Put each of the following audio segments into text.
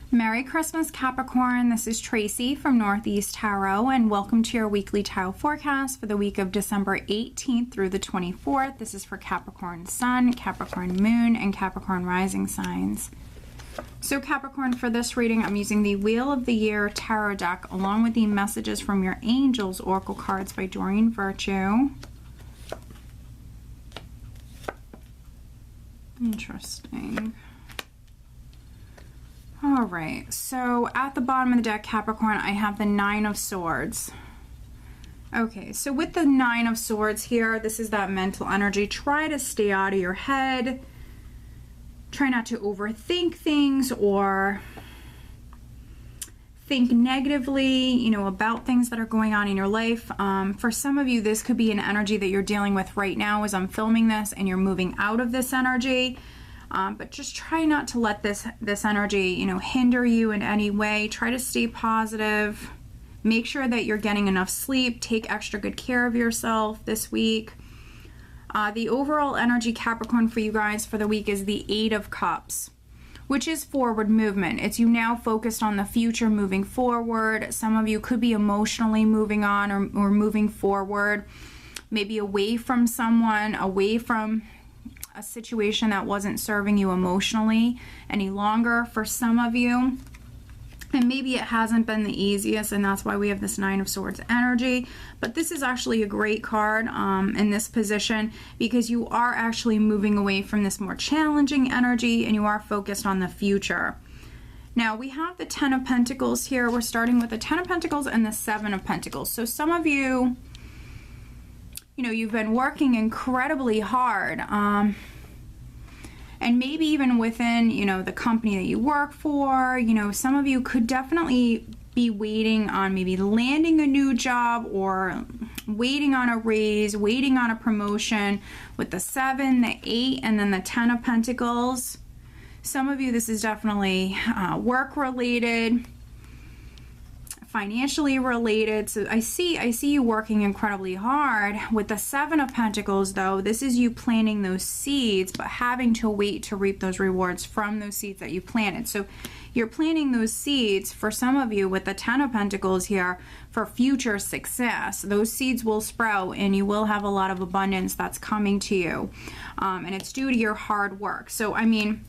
Merry Christmas, Capricorn. This is Tracy from Northeast Tarot, and welcome to your weekly tarot forecast for the week of December 18th through the 24th. This is for Capricorn Sun, Capricorn Moon, and Capricorn Rising signs. So Capricorn, for this reading, I'm using the Wheel of the Year Tarot deck along with the Messages from Your Angels Oracle cards by Doreen Virtue. Interesting. All right, so at the bottom of the deck, Capricorn, I have the Nine of Swords. Okay, so with the Nine of Swords here, this is that mental energy. Try to stay out of your head. Try not to overthink things or think negatively, you know, about things that are going on in your life. For some of you, this could be an energy that you're dealing with right now as I'm filming this, and you're moving out of this energy. But just try not to let this energy, you know, hinder you in any way. Try to stay positive. Make sure that you're getting enough sleep. Take extra good care of yourself this week. The overall energy, Capricorn, for you guys for the week is the Eight of Cups, which is forward movement. It's you now focused on the future, moving forward. Some of you could be emotionally moving on or moving forward, maybe away from someone, away from a situation that wasn't serving you emotionally any longer for some of you. And maybe it hasn't been the easiest, and that's why we have this Nine of Swords energy. But this is actually a great card in this position, because you are actually moving away from this more challenging energy and you are focused on the future. Now we have the Ten of Pentacles here. We're starting with the Ten of Pentacles and the Seven of Pentacles. So some of you, you know, you've been working incredibly hard, and maybe even within, you know, the company that you work for, you know, some of you could definitely be waiting on maybe landing a new job or waiting on a raise, waiting on a promotion with the 7, the 8, and then the 10 of Pentacles. Some of you, this is definitely work related, financially related. So I see you working incredibly hard. With the 7 of Pentacles, though, this is you planting those seeds, but having to wait to reap those rewards from those seeds that you planted. So you're planting those seeds, for some of you, with the 10 of Pentacles here, for future success. Those seeds will sprout and you will have a lot of abundance that's coming to you. And it's due to your hard work. So, I mean,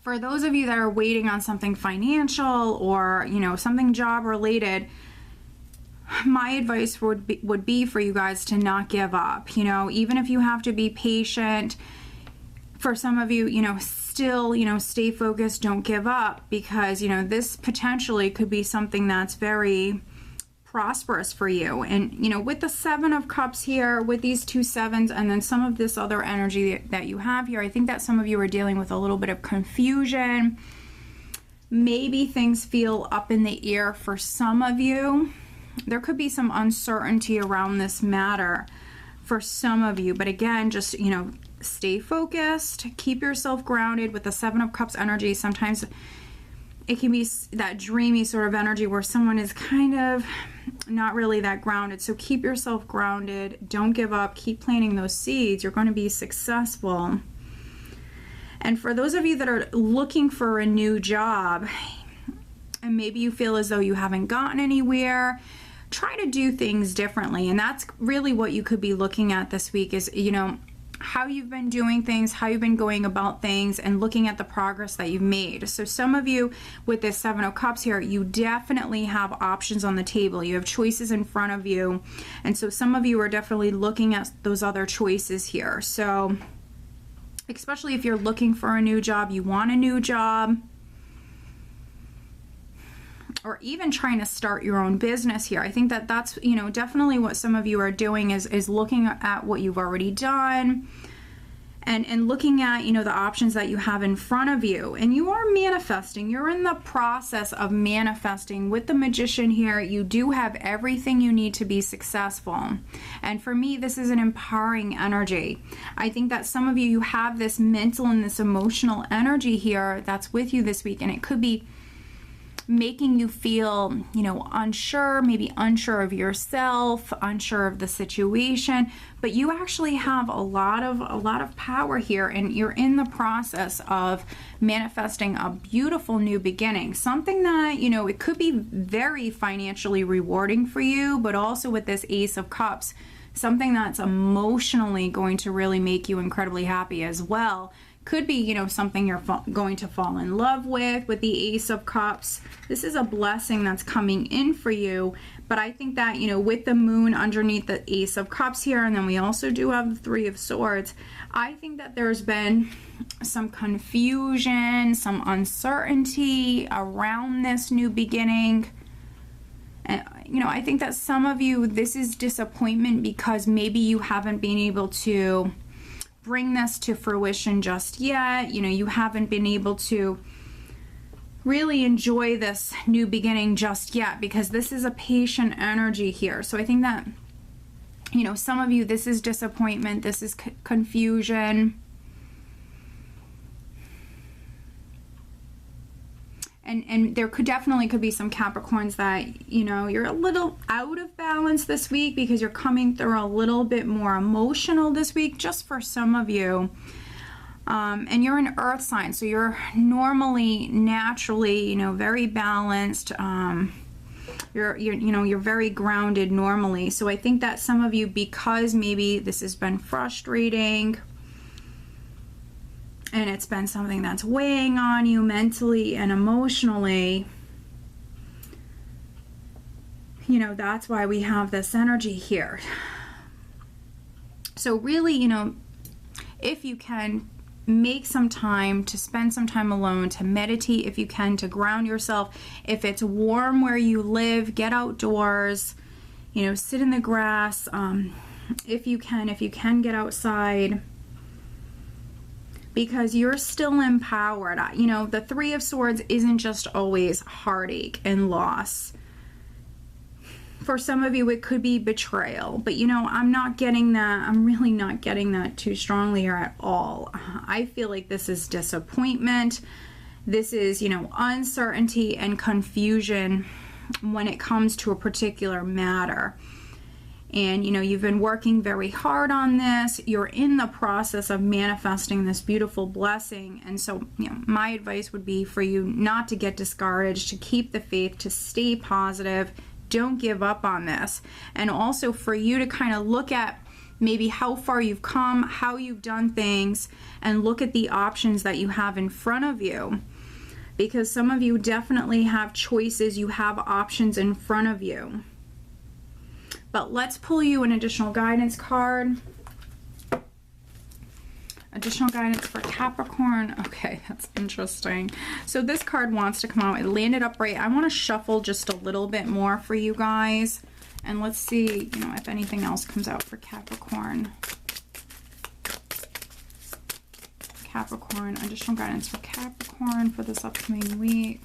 for those of you that are waiting on something financial or, you know, something job related, my advice would be for you guys to not give up. You know, even if you have to be patient, for some of you, you know, still, you know, stay focused, don't give up, because, you know, this potentially could be something that's very prosperous for you. And, you know, with the 7 of Cups here, with these two 7s, and then some of this other energy that you have here, I think that some of you are dealing with a little bit of confusion. Maybe things feel up in the air for some of you. There could be some uncertainty around this matter for some of you. But again, just, you know, stay focused, keep yourself grounded. With the 7 of Cups energy, sometimes it can be that dreamy sort of energy where someone is kind of not really that grounded. So keep yourself grounded. Don't give up. Keep planting those seeds. You're going to be successful. And for those of you that are looking for a new job, and maybe you feel as though you haven't gotten anywhere, try to do things differently. And that's really what you could be looking at this week, is, you know, how you've been doing things, how you've been going about things, and looking at the progress that you've made. So some of you with this 7 of Cups here, you definitely have options on the table. You have choices in front of you. And so some of you are definitely looking at those other choices here. So especially if you're looking for a new job, you want a new job, or even trying to start your own business here. I think that that's, you know, definitely what some of you are doing, is looking at what you've already done and looking at, you know, the options that you have in front of you. And you are manifesting. You're in the process of manifesting. With the Magician here, you do have everything you need to be successful. And for me, this is an empowering energy. I think that some of you, you have this mental and this emotional energy here that's with you this week, and it could be making you feel, you know, unsure, maybe unsure of yourself, unsure of the situation, but you actually have a lot of power here, and you're in the process of manifesting a beautiful new beginning. Something that, you know, it could be very financially rewarding for you, but also with this Ace of Cups, something that's emotionally going to really make you incredibly happy as well. Could be, you know, something you're going to fall in love with the Ace of Cups. This is a blessing that's coming in for you. But I think that, you know, with the moon underneath the Ace of Cups here, and then we also do have the Three of Swords, I think that there's been some confusion, some uncertainty around this new beginning. And, you know, I think that some of you, this is disappointment because maybe you haven't been able to bring this to fruition just yet. You know, you haven't been able to really enjoy this new beginning just yet because this is a patient energy here. So I think that, you know, some of you, this is disappointment, this is confusion. And there definitely could be some Capricorns that, you know, you're a little out of balance this week because you're coming through a little bit more emotional this week, just for some of you. And you're an earth sign, so you're normally, naturally, you know, very balanced. You're very grounded normally. So I think that some of you, because maybe this has been frustrating, and it's been something that's weighing on you mentally and emotionally, you know, that's why we have this energy here. So really, you know, if you can, make some time to spend some time alone, to meditate if you can, to ground yourself. If it's warm where you live, get outdoors, you know, sit in the grass. If you can get outside, because you're still empowered. You know, the Three of Swords isn't just always heartache and loss. For some of you, it could be betrayal, but you know, I'm not getting that. I'm really not getting that too strongly here at all. I feel like this is disappointment. This is, you know, uncertainty and confusion when it comes to a particular matter. And, you know, you've been working very hard on this. You're in the process of manifesting this beautiful blessing. And so, you know, my advice would be for you not to get discouraged, to keep the faith, to stay positive. Don't give up on this. And also for you to kind of look at maybe how far you've come, how you've done things, and look at the options that you have in front of you. Because some of you definitely have choices. You have options in front of you. But let's pull you an additional guidance card. Additional guidance for Capricorn. Okay, that's interesting. So this card wants to come out. It landed upright. I want to shuffle just a little bit more for you guys. And let's see, you know, if anything else comes out for Capricorn. Capricorn, additional guidance for Capricorn for this upcoming week.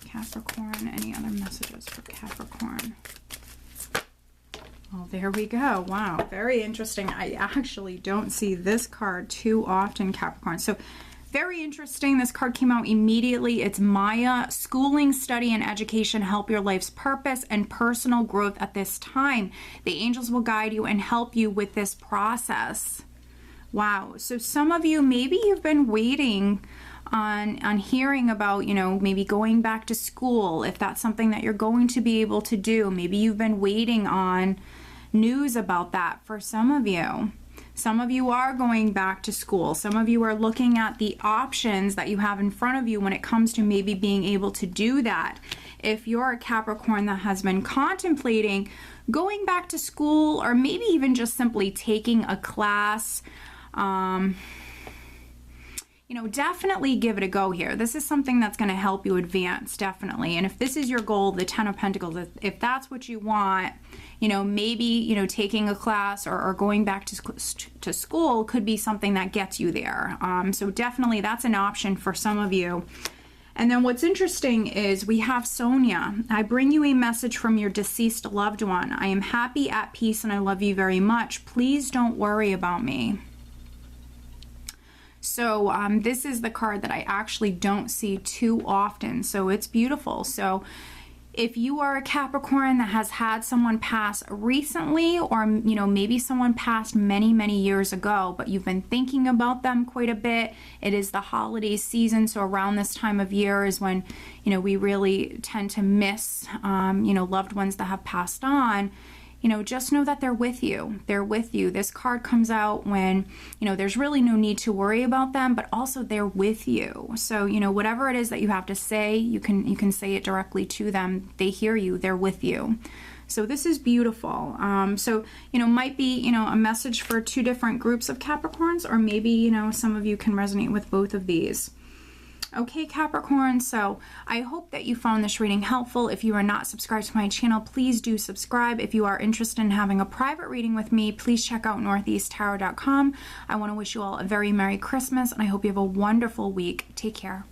Capricorn, any other messages for Capricorn? Oh, there we go. Wow, very interesting. I actually don't see this card too often, Capricorn. So very interesting. This card came out immediately. It's Maya. Schooling, study, and education help your life's purpose and personal growth at this time. The angels will guide you and help you with this process. Wow. So some of you, maybe you've been waiting on hearing about, you know, maybe going back to school, if that's something that you're going to be able to do. Maybe you've been waiting on news about that for some of you. Some of you are going back to school. Some of you are looking at the options that you have in front of you when it comes to maybe being able to do that. If you're a Capricorn that has been contemplating going back to school, or maybe even just simply taking a class, you know, definitely give it a go here. This is something that's going to help you advance, definitely. And if this is your goal, the Ten of Pentacles, if that's what you want, you know, maybe, you know, taking a class or going back to school could be something that gets you there. So definitely that's an option for some of you. And then what's interesting is we have Sonia. I bring you a message from your deceased loved one. I am happy, at peace, and I love you very much. Please don't worry about me. So this is the card that I actually don't see too often. So it's beautiful. So if you are a Capricorn that has had someone pass recently, or maybe someone passed many years ago, but you've been thinking about them quite a bit, it is the holiday season. So around this time of year is when we really tend to miss loved ones that have passed on. Just know that they're with you. They're with you. This card comes out when, there's really no need to worry about them, but also they're with you. So, whatever it is that you have to say, you can say it directly to them. They hear you. They're with you. So this is beautiful. So, might be, a message for two different groups of Capricorns, or maybe, some of you can resonate with both of these. Okay, Capricorn, so I hope that you found this reading helpful. If you are not subscribed to my channel, please do subscribe. If you are interested in having a private reading with me, please check out northeasttarot.com. I want to wish you all a very Merry Christmas, and I hope you have a wonderful week. Take care.